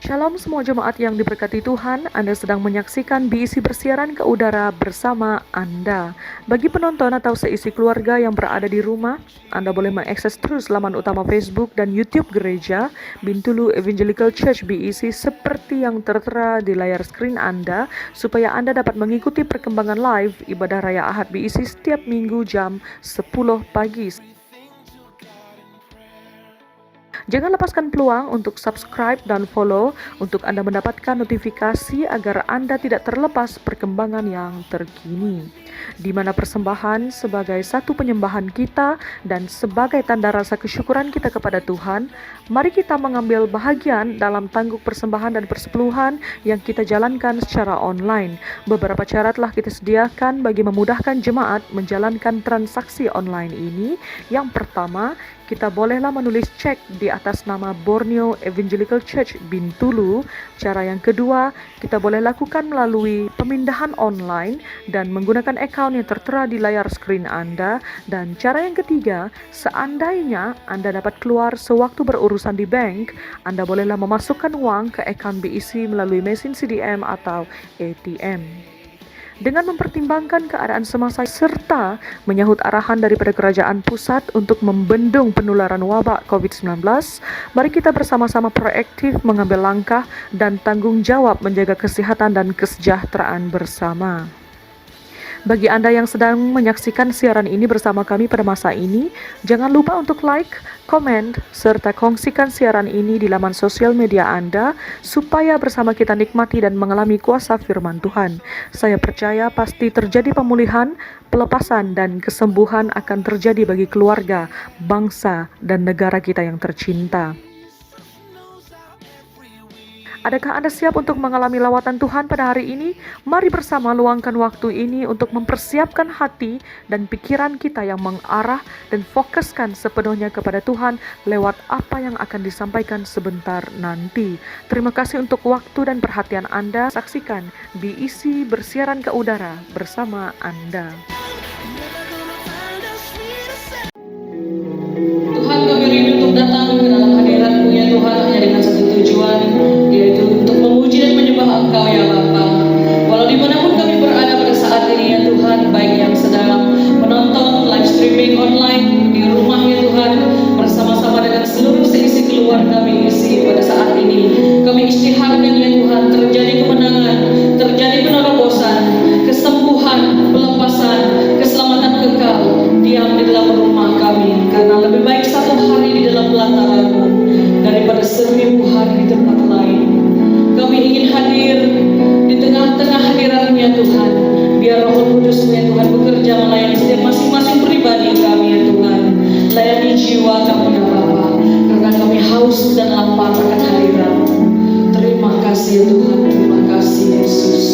Shalom semua jemaat yang diberkati Tuhan, Anda sedang menyaksikan BEC bersiaran ke udara bersama Anda. Bagi penonton atau seisi keluarga yang berada di rumah, Anda boleh mengakses terus laman utama Facebook dan YouTube Gereja Bintulu Evangelical Church BEC seperti yang tertera di layar skrin Anda, supaya Anda dapat mengikuti perkembangan live ibadah Raya Ahad BEC setiap minggu jam 10 pagi. Jangan lepaskan peluang untuk subscribe dan follow untuk Anda mendapatkan notifikasi agar Anda tidak terlepas perkembangan yang terkini. Di mana persembahan sebagai satu penyembahan kita dan sebagai tanda rasa kesyukuran kita kepada Tuhan, mari kita mengambil bahagian dalam tangguk persembahan dan persepuluhan yang kita jalankan secara online. Beberapa cara telah kita sediakan bagi memudahkan jemaat menjalankan transaksi online ini. Yang pertama, kita bolehlah menulis cek di atas nama Borneo Evangelical Church Bintulu. Cara yang kedua, kita boleh lakukan melalui pemindahan online dan menggunakan account yang tertera di layar skrin Anda. Dan cara yang ketiga, seandainya Anda dapat keluar sewaktu berurusan di bank, Anda bolehlah memasukkan uang ke account BEC melalui mesin CDM atau ATM. Dengan mempertimbangkan keadaan semasa serta menyahut arahan daripada kerajaan pusat untuk membendung penularan wabak COVID-19, mari kita bersama-sama proaktif mengambil langkah dan tanggung jawab menjaga kesehatan dan kesejahteraan bersama. Bagi Anda yang sedang menyaksikan siaran ini bersama kami pada masa ini, jangan lupa untuk like, komen, serta kongsikan siaran ini di laman sosial media Anda, supaya bersama kita nikmati dan mengalami kuasa firman Tuhan. Saya percaya pasti terjadi pemulihan, pelepasan, dan kesembuhan akan terjadi bagi keluarga, bangsa, dan negara kita yang tercinta. Adakah Anda siap untuk mengalami lawatan Tuhan pada hari ini? Mari bersama luangkan waktu ini untuk mempersiapkan hati dan pikiran kita yang mengarah dan fokuskan sepenuhnya kepada Tuhan lewat apa yang akan disampaikan sebentar nanti. Terima kasih untuk waktu dan perhatian Anda. Saksikan BEC bersiaran ke udara bersama Anda. Tuhan, kami rindu untuk datang ke dalam hadirat-Mu ya Tuhan, hanya dengan satu tujuan, yaitu untuk memuji dan menyembah Engkau ya Bapa. Walau dimanapun kami berada pada saat ini ya Tuhan, baik yang sedang menonton live streaming online di rumah ya Tuhan, bersama-sama dengan seluruh seisi keluarga BEC pada saat ini, kami isytiharkan ya Tuhan, terjadi kemenangan, terjadi penerobosan, kesembuhan, pelepasan, keselamatan kekal, diam di dalam rumah kami, karena lebih baik satu hari di dalam pelataran-Mu daripada 1000 hari di tempat lain. Kami ingin hadir di tengah-tengah hadirat-Mu ya Tuhan. Biar Roh Kudus-Mu ya Tuhan bekerja melayani setiap masing-masing pribadi kami ya Tuhan. Layani jiwa kami ya Bapa, karena kami haus dan lapar akan hadirat-Mu. Terima kasih ya Tuhan, terima kasih Yesus.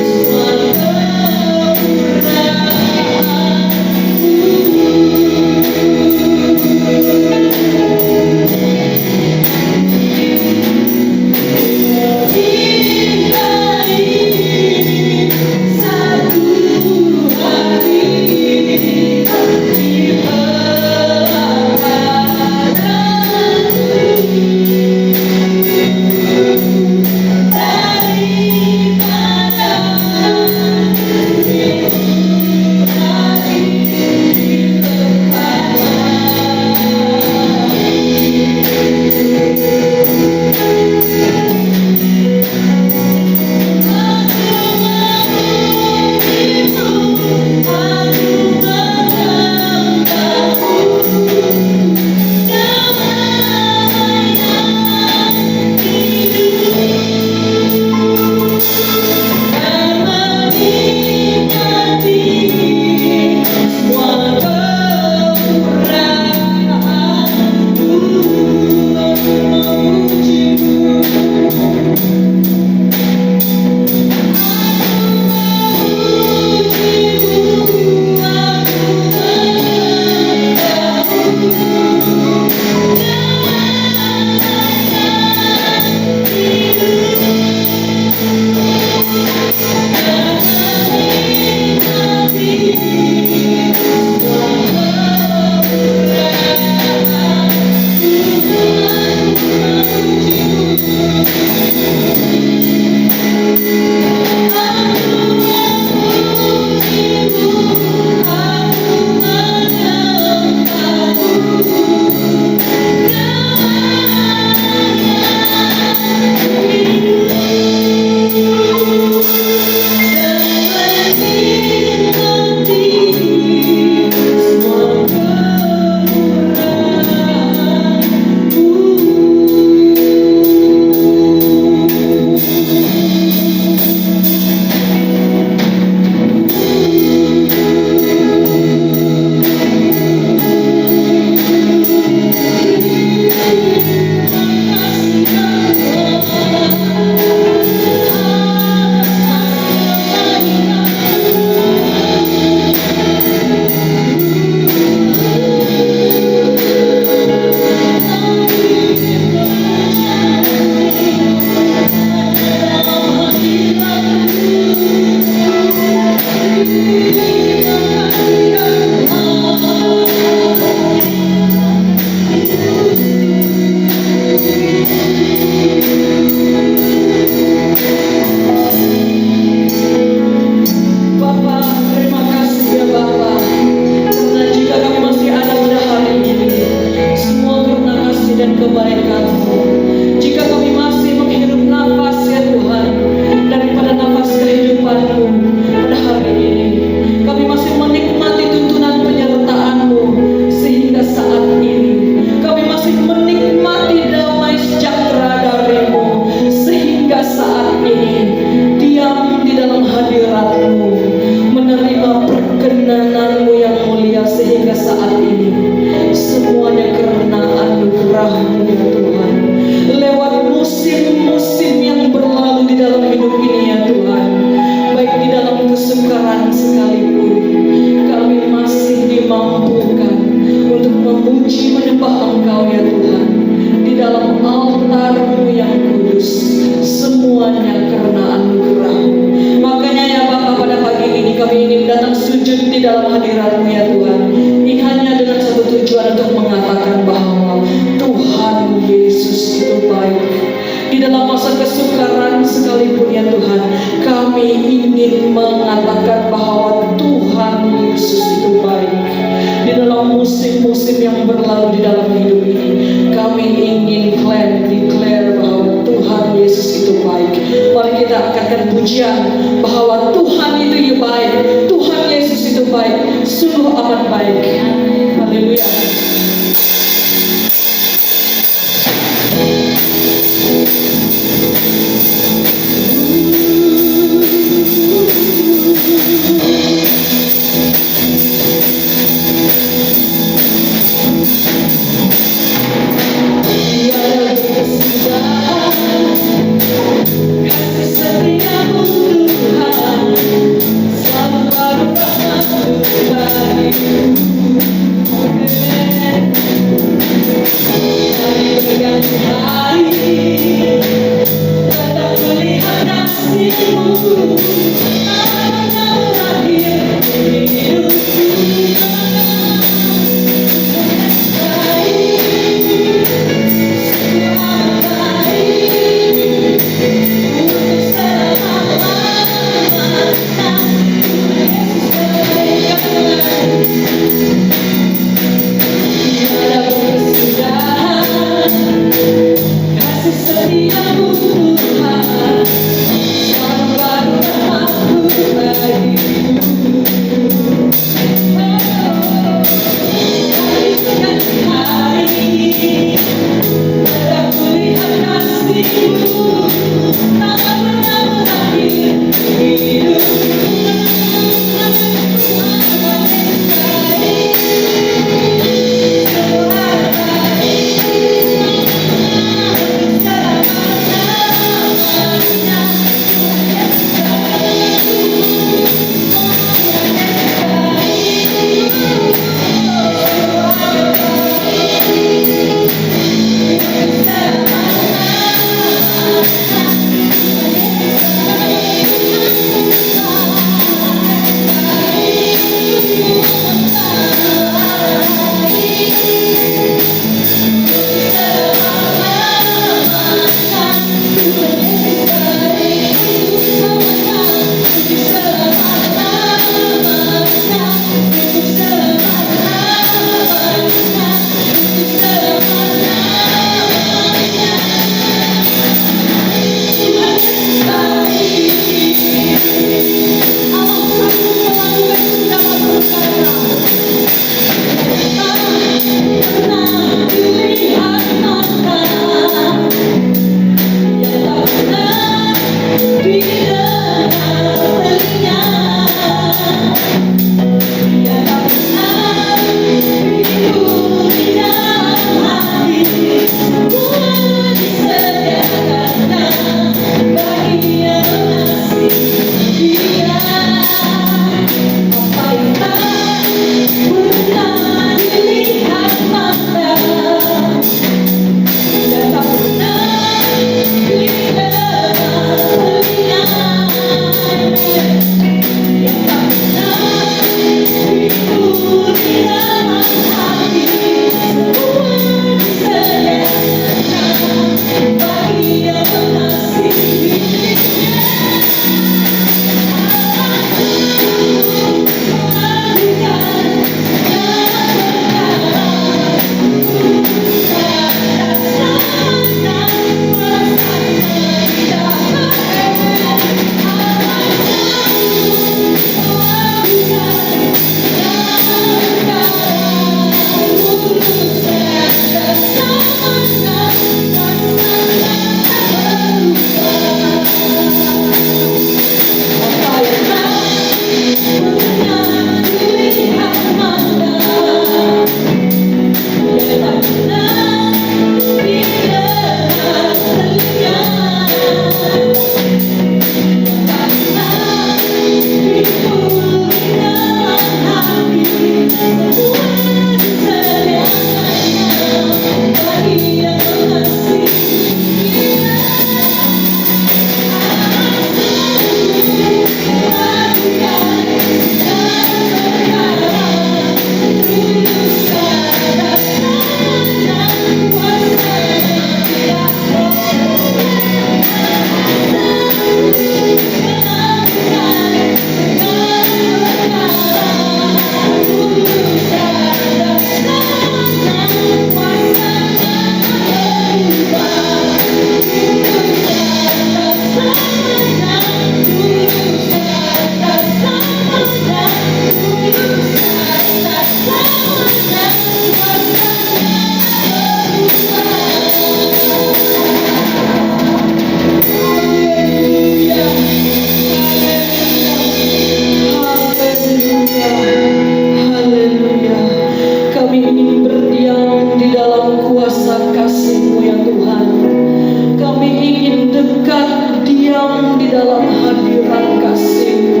dalam hadirat kasih-Mu.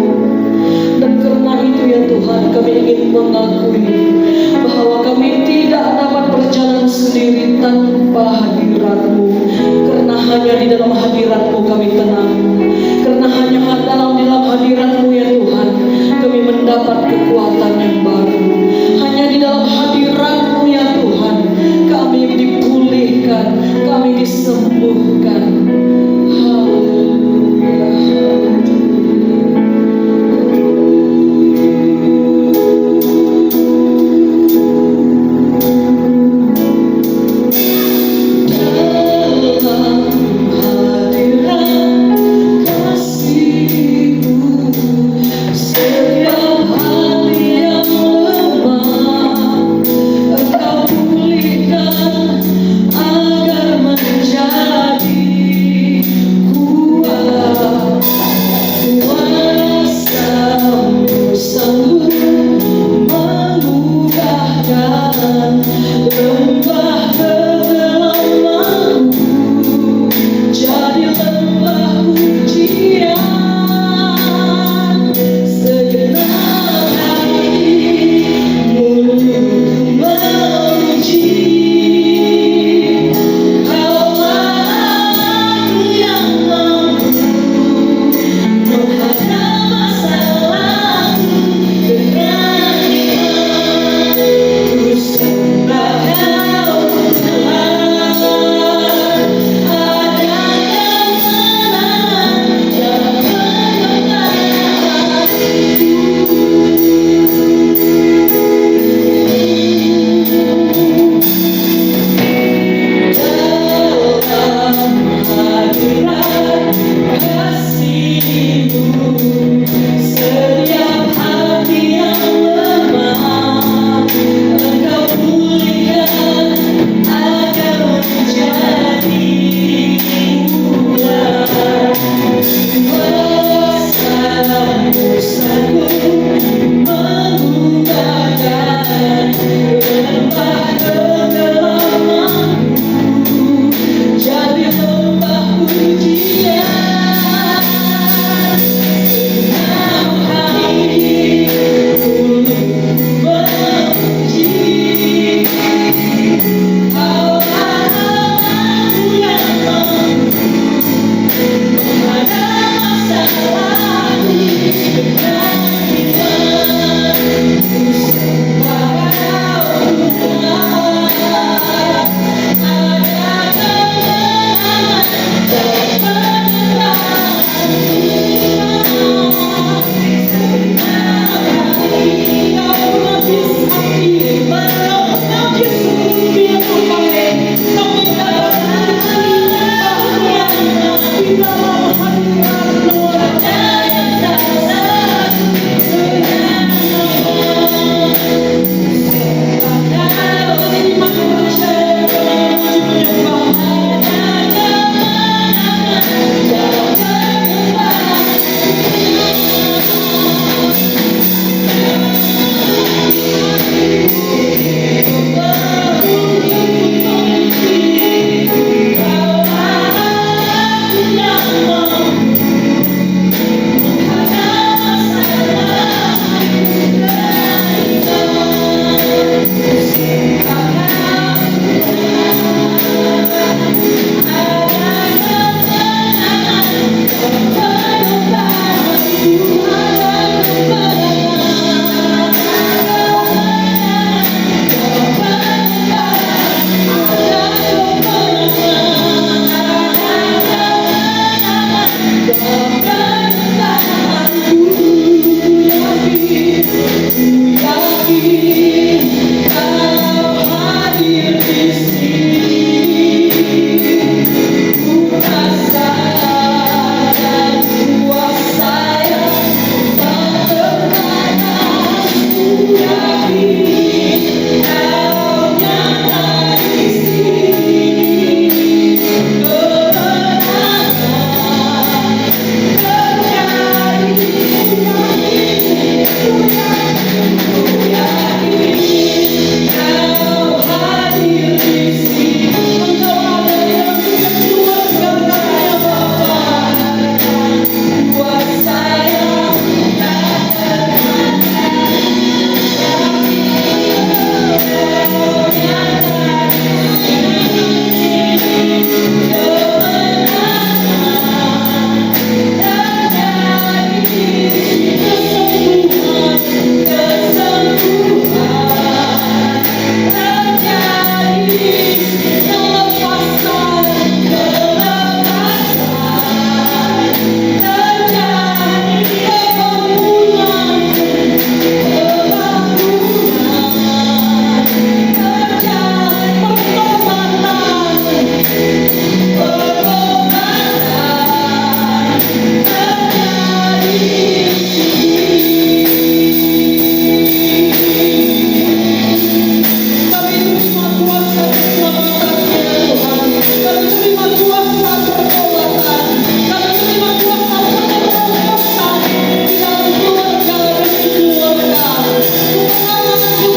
Dan karena itu ya Tuhan, kami ingin mengakui bahwa kami tidak dapat berjalan sendiri tanpa hadirat-Mu. Karena hanya di dalam hadirat-Mu kami tenang. Karena hanya di dalam hadirat-Mu ya Tuhan, kami mendapat kekuatan yang baru. Hanya di dalam hadirat-Mu ya Tuhan, kami dipulihkan, kami disembuhkan. Haleluya, dalam hadirat kasih-Mu, setiap hati yang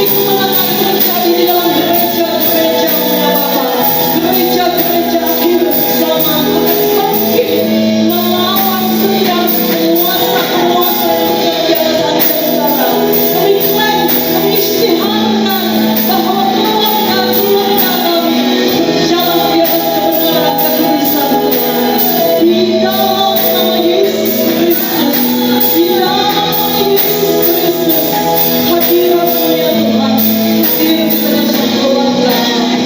kemenangan terjadi di dalam gereja-gereja-Mu ya Bapa. Gereja-gereja akhir zaman akan bangkit melawan setiap penguasa-penguasa yang bekerja di sana. Kami klaim, kami istiharkan bahwa keluarga-keluarga kami berjalan di atas kebenaran dan kekudusan Tuhan. Di dalam nama Yesus Kristus, di dalam nama Yesus Kristus, hadirat-Mu ya Tuhan, hadir di tengah keluarga kami.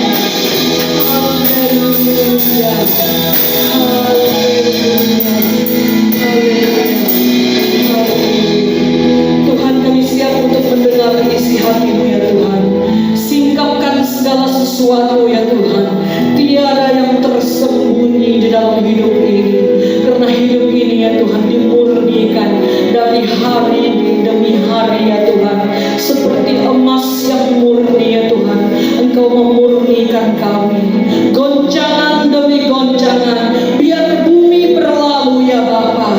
Haleluya, haleluya, haleluya. Tuhan, kami siap untuk mendengar isi hati-Mu ya Tuhan. Singkapkan segala sesuatu ya Tuhan. Tiada yang tersembunyi di dalam hidup ini. Karena hidup ini ya Tuhan dimurnikan dari hari demi hari ya Tuhan. Seperti emas yang murni ya Tuhan, Engkau memurnikan kami. Goncangan demi goncangan, biar bumi berlalu ya Bapa,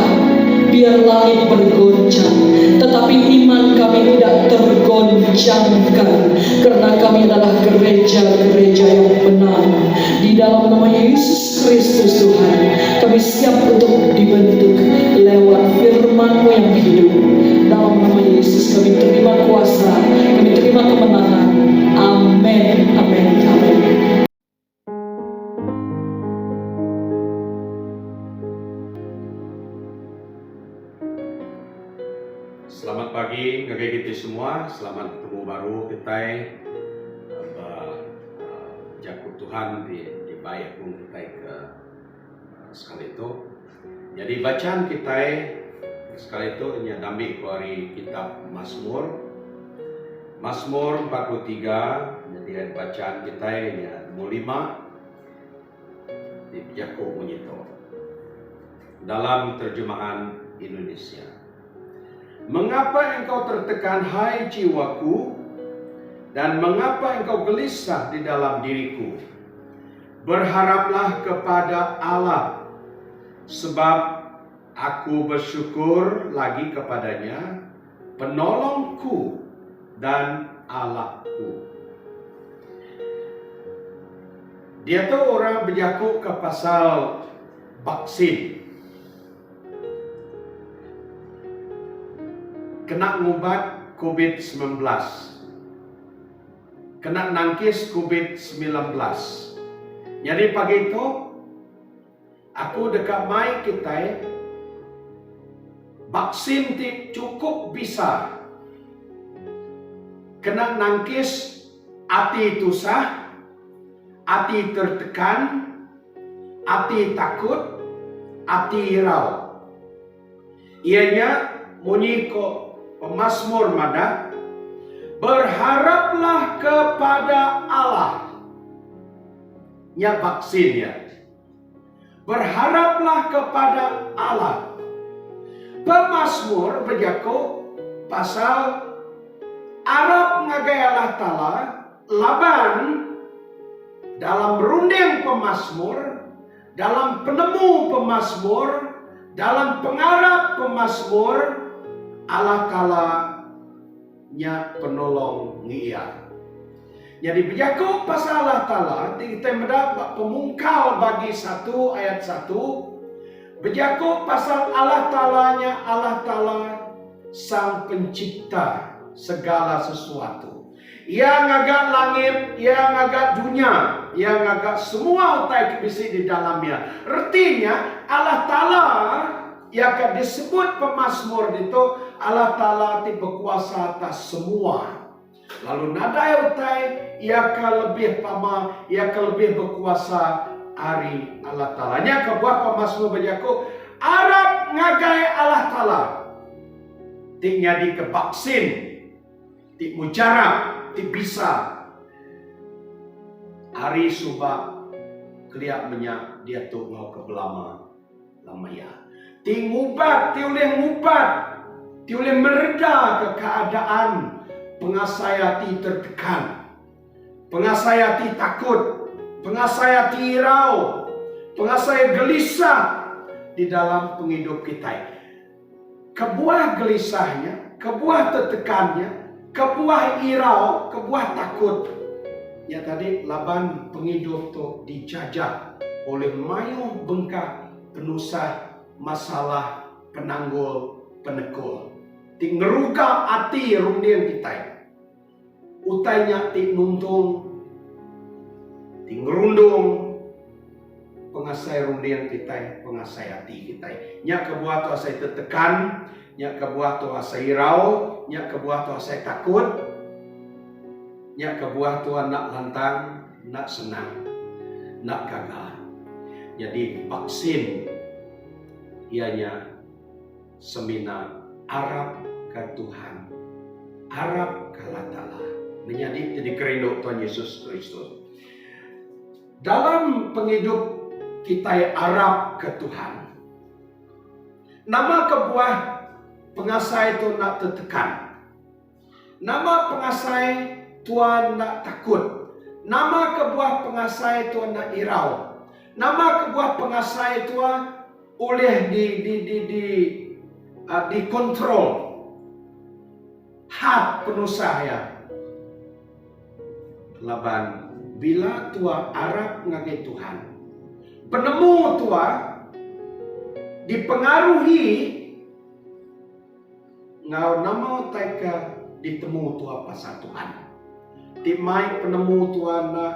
biar langit bergoncang, tetapi iman kami tidak tergoncangkan, karena kami adalah gereja-gereja yang benar. Di dalam nama Yesus Kristus Tuhan, kami siap untuk dibentuk lewat firman-Mu yang hidup. Dalam nama Yesus kami terima kuasa, kami terima kemenangan. Amin, amin, amin. Selamat pagi ngagay kita semua, selamat ketemu baru kita jakut Tuhan di bayak pun kita ke sekali itu. Jadi bacaan kita sekali itu nyadami dari kitab Mazmur 43. Jadi bacaan kita nya 5 di jakut bunyi itu dalam terjemahan Indonesia. Mengapa engkau tertekan, hai jiwaku, dan mengapa engkau gelisah di dalam diriku? Berharaplah kepada Allah, sebab aku bersyukur lagi kepadanya, penolongku dan Allahku. Dia tuh orang berjaku ke pasal vaksin. Kena ngubat COVID-19, kena nangkis COVID-19. Jadi pagi itu aku dekat mai kita vaksin cukup bisa kena nangkis hati tusah, hati tertekan, hati takut, hati irau. Ianya bunyi kok Pemazmur Mada, berharaplah kepada Allah. Ya vaksin ya. Berharaplah kepada Allah. Pemazmur berjaku pasal Arab ngagai Allah Ta'ala laban dalam runding pemazmur, dalam penemu pemazmur, dalam pengarap pemazmur, Allah Ta'ala nya penolong ngia. Jadi berjaku pasal Allah Ta'ala, kita mendapat pemungkal bagi 1 ayat 1. Berjaku pasal Allah Ta'ala-nya, Allah Ta'ala sang pencipta segala sesuatu. Ia ngagak langit, ia ngagak dunia, ia ngagak semua utai kebisi di dalamnya. Artinya Allah Ta'ala ia akan disebut pemazmur itu Allah Ta'ala ti berkuasa atas semua. Lalu nada utai ia akan lebih pama, ia akan lebih berkuasa hari Allah Ta'ala. Nya kebuah pemazmur berjaku Arab ngagai Allah Ta'ala. Ti nyadi ke vaksin, ti mujarab, ti bisa. Hari subah keliak menyak dia tu ngau ke belama lamaya. Ti ngubat, ti oleh ngubat, ti oleh mereda ke keadaan pengasaya ti tertekan, pengasaya ti takut, pengasaya ti irau, pengasaya gelisah di dalam penghidup kita. Kebuah gelisahnya, kebuah tertekannya, kebuah irau, kebuah takut. Ya tadi Laban penghidup tu dijajah oleh mayuh bengkak penusah masalah penanggul penekul. Ti ngeruka hati rundian kita. Utainya ti nuntung, ti ngerundung pengasai rundian kita, pengasai hati kita. Nya kebuah tu asai tertekan, nya kebuah tu asai irau, nya kebuah tu asai takut, nya kebuah tu nak lantang, nak senang, nak gagal. Jadi vaksin ianya semina Arab ke Tuhan, Arab ke Allah Ta'ala, menjadi kerindu Tuhan Yesus Kristus. Dalam penghidup kita Arab ke Tuhan, nama kebuah pengasai itu nak tertekan, nama pengasai Tuhan nak takut, nama kebuah pengasai Tuhan nak irau, nama kebuah pengasai Tuhan oleh dikontrol hak penusah ya. Laban bila tua Arab ngagai Tuhan, penemu tua dipengaruhi ngau nama taika ditemu tua pasal Tuhan. Ti mai penemu tua nak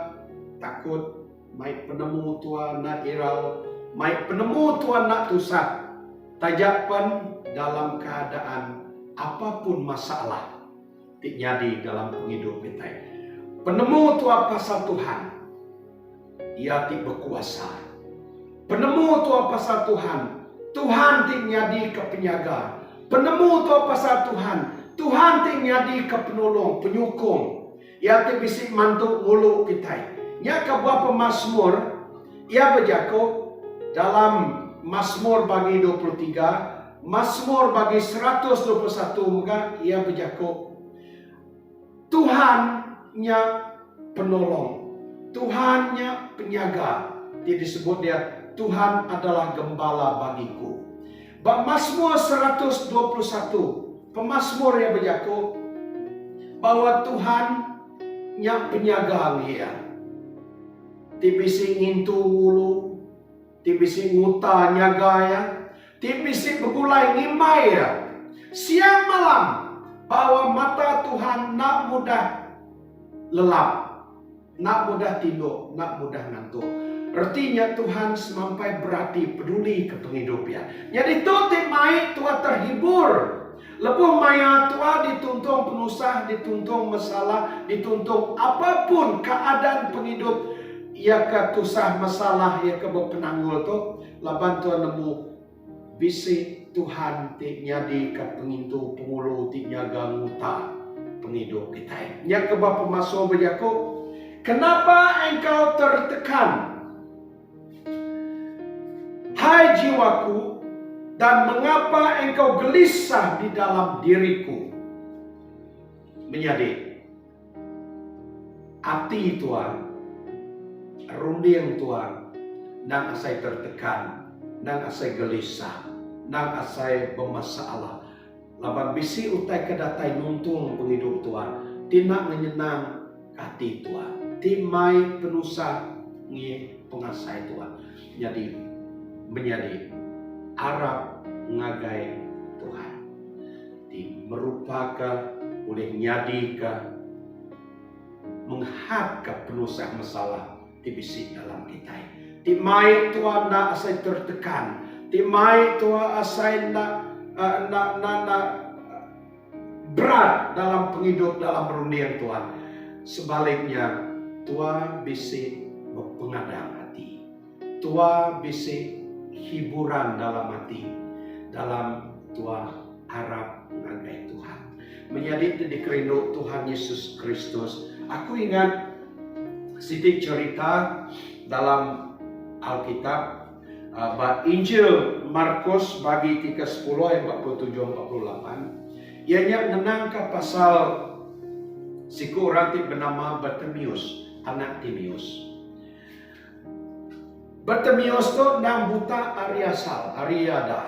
takut, mai penemu tua nak irau, mai penemu tua nak tusah. Tajapan dalam keadaan apapun masalah ti jadi dalam penghidup kita. Penemu tua pasal Tuhan, ia ti berkuasa. Penemu tua pasal Tuhan, Tuhan ti nyadi ke penyaga. Penemu tua pasal Tuhan, Tuhan ti nyadi ke penolong, penyukung. Ia ti bisik mantu mulu kita. Nya kebuah pemazmur, ia berjako dalam Mazmur bagi 23, Mazmur bagi 121, maka ia berjako Tuhannya penolong, Tuhannya penyaga. Dia disebut dia Tuhan adalah gembala bagiku. Mazmur 121, pemazmur yang berjako bahwa Tuhannya penyaga dia. Tibisi ngintu ulu, tibisi nguta nyaga ya, tibisi begulai ngimai ya. Siang malam bahwa mata Tuhan nak mudah lelap, nak mudah tidur, nak mudah ngantuk. Artinya Tuhan semampai berarti peduli ke penghidupan. Jadi tu timai tua terhibur. Lepuh maya tua dituntung penusah, dituntung masalah, dituntung apapun keadaan penghidup. Ia ke tusah masalah, ia ke berpenanggul tu, laban Tuhan nemu bisi Tuhan ti nyadi ke pengintu pengulu ti nyaga nguta penghidup kita. Nya ke bapa masuk berjaku, kenapa engkau tertekan, hai jiwaku, dan mengapa engkau gelisah di dalam diriku? Menjadi hati Tuhan, runding Tuhan, nang asai tertekan, nang asai gelisah, nang asai bermasalah. Laban bisi utai kedatai nuntung penghidup Tuhan, tina menyenang hati Tuhan, timai penusah ngi pengasai Tuhan. Jadi menjadi Arab ngagai Tuhan, di merupakan oleh nyadi ke menghad ke penusah masalah dibisi dalam kita. Timai Tuhan nak asai tertekan, timai Tuhan asai nak berat dalam penghidup dalam perundingan Tuhan. Sebaliknya Tuhan bisi berpengadang hati, Tuhan bisi hiburan dalam hati, dalam Tuhan harap ngagai Tuhan. Menjadi dikerindu Tuhan Yesus Kristus. Aku ingat sedikit cerita dalam Alkitab, Injil Markus bagi 3:10 ayat 47-48. Ianya menang ke pasal siku orang bernama Bartimeus, anak Timeus. Bartimeus tu nang buta Ariada,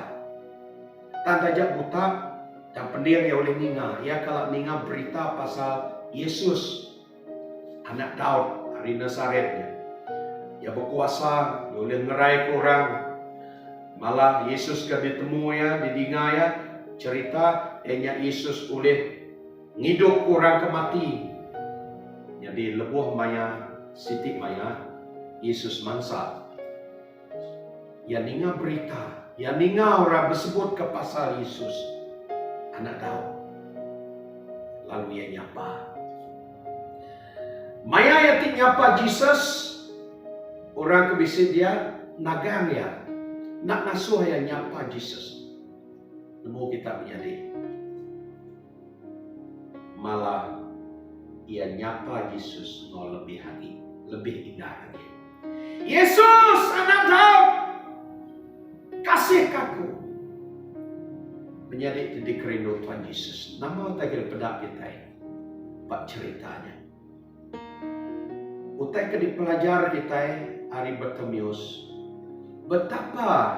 tanda jak buta Dan pendiam ya oleh ninga. Ya kalau ninga berita pasal Yesus, anak Daud, dari Nazaretnya. Ya berkuasa, ya oleh ngerai korang. Malah Yesus kan ditemu ya, didinga ya. Cerita, Yesus oleh ngidup korang ke mati. Jadi lebuh maya, sitik maya, Yesus mansa. Ya ninga berita, ya ninga orang bersebut ke pasal Yesus, anak Daud. Lalu ia nyapa. Maya ya tik nyapa Jesus, orang kebisi dia nagang ya, nak nasuh ya nyapa Jesus. Nemu kita menjadi. Malah ia nyapa Yesus no lebih lagi, lebih indah lagi. Yesus anak Daud, kasih kaku. Menjadi titik rindu Tuhan Yesus. Nama tak kira pedak kita pak ceritanya. Utai ke dipelajar kita hari Bartimeus. Betapa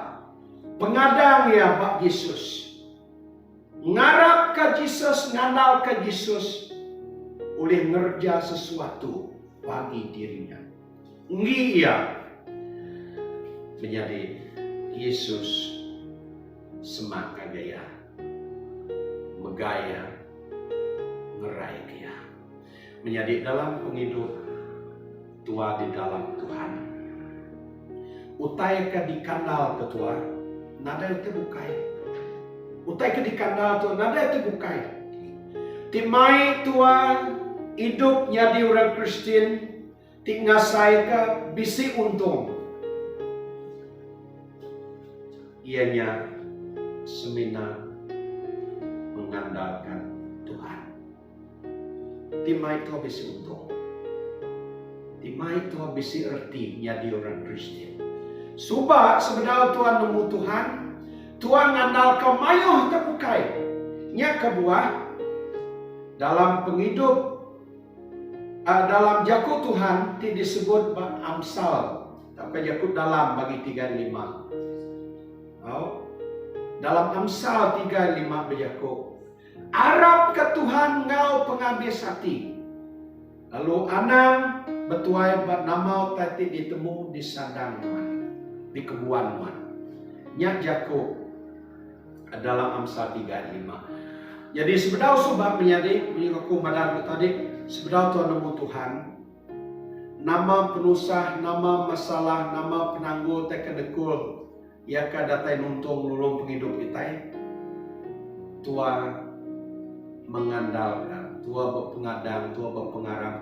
pengadang ya Pak Yesus. Ngarap ke Yesus, ngandal ke Yesus. Oleh ngerja sesuatu bagi dirinya. Ngi ia menjadi Yesus semak gaya, megaya, ngerai dia. Menjadi dalam penghidup tua di dalam Tuhan. Utai ke dikandal ketua, nada itu bukai. Utai ke dikandal tu, nada itu bukai. Timai tua hidupnya di orang Kristen, tinggal saya ke bisi untung. Ianya semina mengandalkan Tuhan. Timai tua bisi untung. Timai tua bisi erti jadi orang Kristen. Subah sebenarnya Tuhan nemu Tuhan, Tuhan ngandalkan mayuh terbukai. Nya kebuah dalam penghidup, dalam jakut Tuhan ti disebut Amsal. Tapi jakut dalam bagi 35. Oh, dalam Amsal 35 berjakut. Arab ke Tuhan ngau penghabis hati. Lalu anam betuai nama tadi ditemu di sadang Tuhan, di kebuan Tuhan. Nyak Jakub dalam Amsal 35. Jadi sebenarnya sebab menjadi mengaku madar tadi sebenarnya Tuhan nemu Tuhan. Nama penusah, nama masalah, nama penangguh tekedekul. Ya kadatai nuntung lulung penghidup kita. Tua mengandalkan, tua berpengadang, tua berpengarap.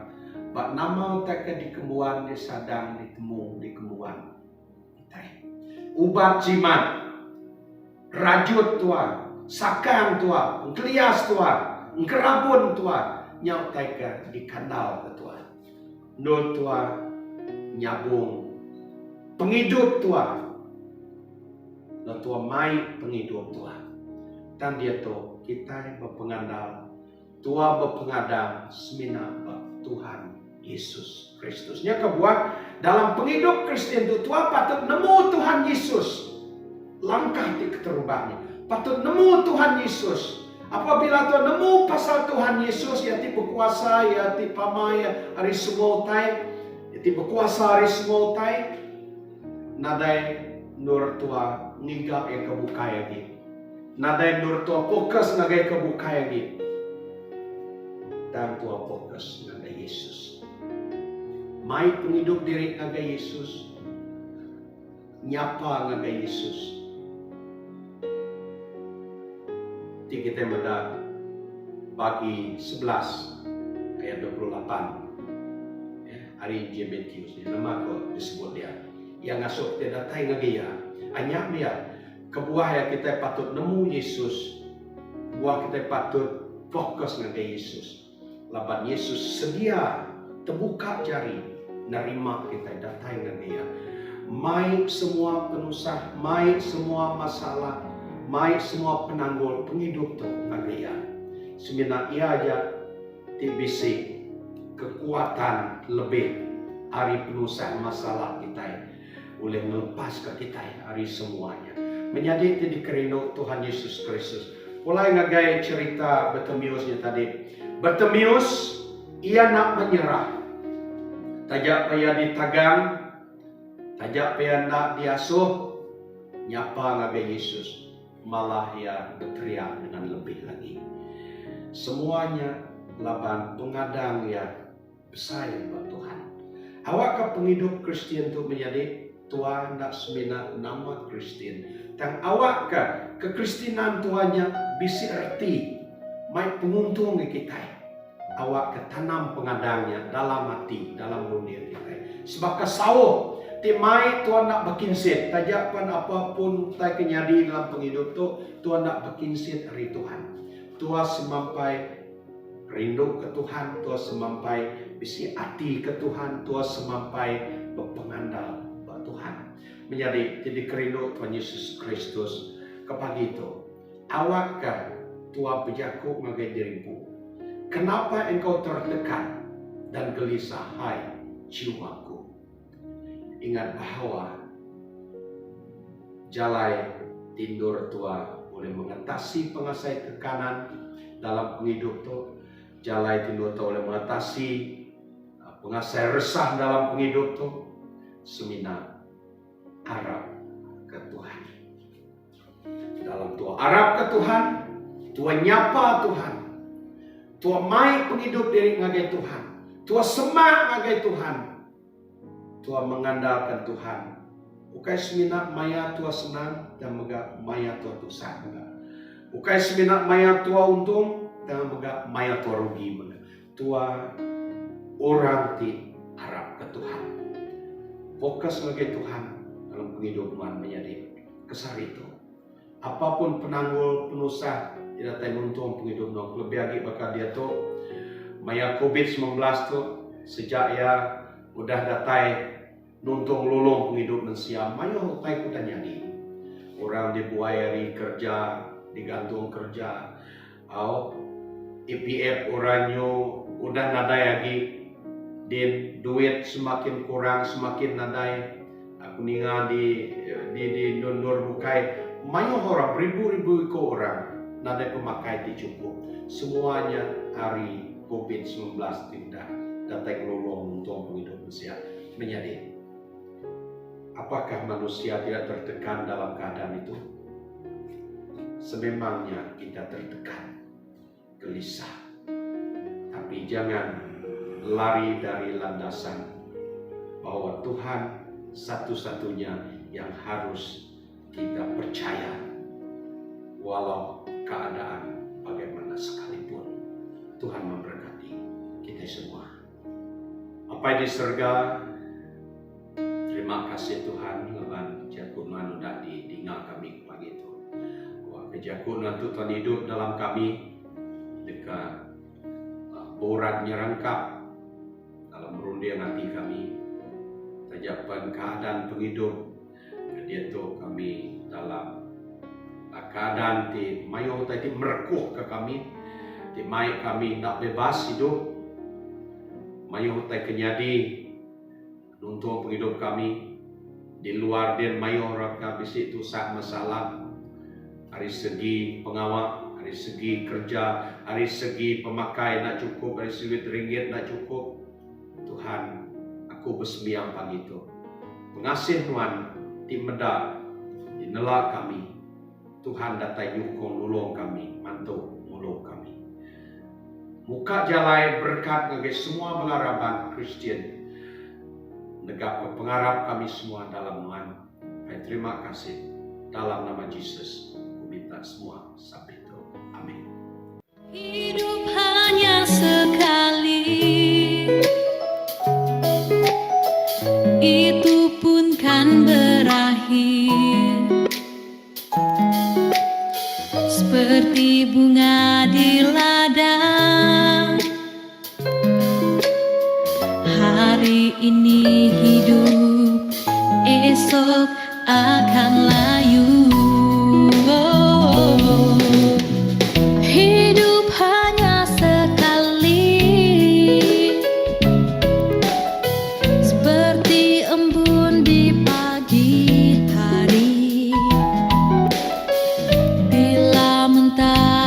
Bak nama teka di kemuan, di sadang, ditemu di kemuan. Ubat jimat, rajut tua, sakang tua, ngkelias tua, ngkerabun tua, nyau teka di kandal ke tua. Nol tua nyabung, penghidup tua. Dan tua mai penghidup tua. Dan dia tu kita berpengandal, tua berpengadang semina Tuhan Yesus Kristus. Nya kebuat dalam penghidup Kristen itu tua patut nemu Tuhan Yesus. Langkah di keterubahnya. Patut nemu Tuhan Yesus. Apabila Tuhan nemu pasal Tuhan Yesus, ya ti berkuasa, ya ti pamai, hari semua tai, ya ti berkuasa hari semua tai, nadai nur tua niga yang kebukai lagi. Nadai nur tua fokus nagai kebukai lagi. Dan tua fokus nagai Yesus. Mai penghidup diri nagai Yesus. Nyapa nagai Yesus. Di kita meda bagi 11 ayat 28. Ya, hari Timotius nama kau disebut dia. Yang ngasuh dia datai ngagi ya. Anyak dia kebuah ya kita patut nemu Yesus. Buah kita patut fokus ngagi Yesus. Laban Yesus sedia terbuka jari nerima kita datai ngagi ya. Mai semua penusah, mai semua masalah, mai semua penanggul penghidup tu ngagi ya. Semina ia aja tibisi kekuatan lebih hari penusah masalah kita boleh melepas ke kita hari semuanya. Menjadi di kerino Tuhan Yesus Kristus mulai ngagai cerita Bartimeusnya tadi. Bartimeus, ia nak menyerah. Tajak payah ditagang, tajak payah nak diasuh, nyapa ngagai Yesus. Malah ia berteriak dengan lebih lagi. Semuanya laban pengadang ya bersaing buat Tuhan. Awak ke penghidup Kristen tu menjadi Tuhan nak semina nama Kristen. Dan awak ke Kristenan Tuhannya bisi erti, mai penguntung kita. Awak ke tanam pengadangnya dalam hati, dalam dunia kita. Sebab kesauh, timai Tuhan nak berkinsit. Tajapan apapun tak kenyadi dalam penghidup tu, Tuhan nak berkinsit dari Tuhan. Tuhan semampai rindu ke Tuhan, Tuhan semampai bisi hati ke Tuhan, Tuhan semampai berpengandal ke Tuhan. Menjadi kerindu Tuhan Yesus Kristus ke pagi itu. Awakkah Tuhan berjaku mengenai dirimu? Kenapa engkau tertekan dan gelisah, hai jiwaku? Ingat bahwa jalai tindur tua boleh mengatasi pengasai tekanan dalam penghidup tu. Jalai tindur tua boleh mengatasi pengasai resah dalam penghidup tu. Semina harap ke Tuhan. Dalam tua harap ke Tuhan, tua nyapa Tuhan. Tua mai penghidup diri ngagai Tuhan. Tua semak ngagai Tuhan. Tua mengandalkan Tuhan. Bukai semina maya tua senang dan mega maya tua tusah. Bukai semina maya tua untung dan mega maya tua rugi. Tua orang ti harap ke Tuhan. Fokus ngagai Tuhan dalam penghidupan menjadi kesar itu. Apapun penanggul penusah tidak tahu untung penghidup nong lebih lagi bakal dia tu maya COVID-19 tu sejak ya udah datai nuntung lulung penghidup mensia maya hutai kuda nyadi orang dibuayari kerja digantung kerja au IPF orangnya udah nadai lagi dan duit semakin kurang semakin nadai aku ninga di nundur bukai maya orang ribu-ribu ke orang nadai pemakai dicukup semuanya hari COVID-19 tidak datang lolong untuk penghidup manusia menjadi apakah manusia tidak tertekan dalam keadaan itu? Sememangnya kita tertekan, gelisah, tapi jangan lari dari landasan bahwa Tuhan satu-satunya yang harus kita percaya walau keadaan bagaimana sekalipun. Tuhan memberkati kita semua. Apa di surga, terima kasih Tuhan leban jakunan udah ditinggal kami pagi itu. Wah kejakunan Tuhan hidup dalam kami dekat borat nyerangkap dalam merunding hati kami. Tajapan keadaan penghidup dia tu kami dalam keadaan ti mayo tadi merekuh ke kami ti mai kami nak bebas hidup mayo tadi kenyadi nuntung penghidup kami di luar dan mayo raka bisi tu sak masalah dari segi pengawal, dari segi kerja, dari segi pemakai nak cukup, dari segi ringgit nak cukup. Tuhan, aku bersembiang pagi itu pengasih Tuhan di meda di nelak kami. Tuhan datai nyukong nulung kami, mantu nulung kami. Muka jalai berkat bagi semua pengarapan Kristen. Negap pengarap kami semua dalam Tuhan. Terima kasih dalam nama Yesus. Ku minta semua sampai itu. Amin. Hidup hanya sekali, itu pun kan berakhir. Seperti bunga di ladang, hari ini hidup, esok akan layu. Hidup hanya sekali, seperti embun di pagi hari. Bila mentah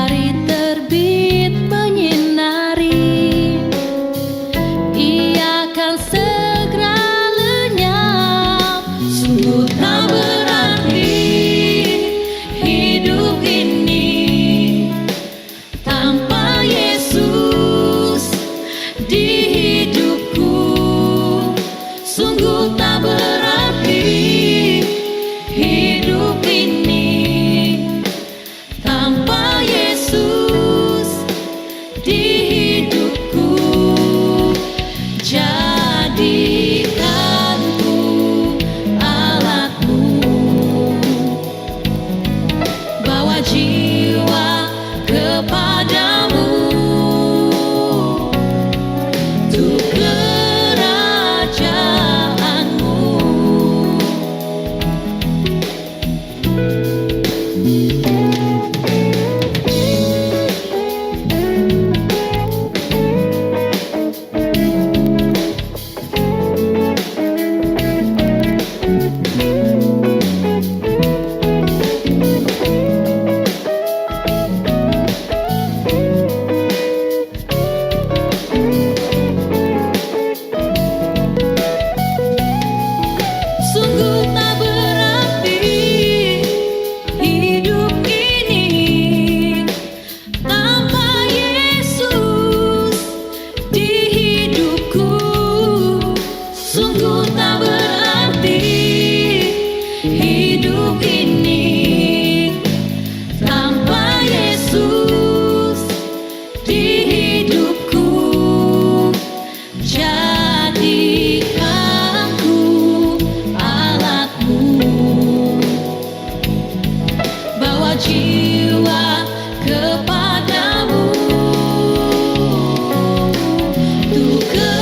ke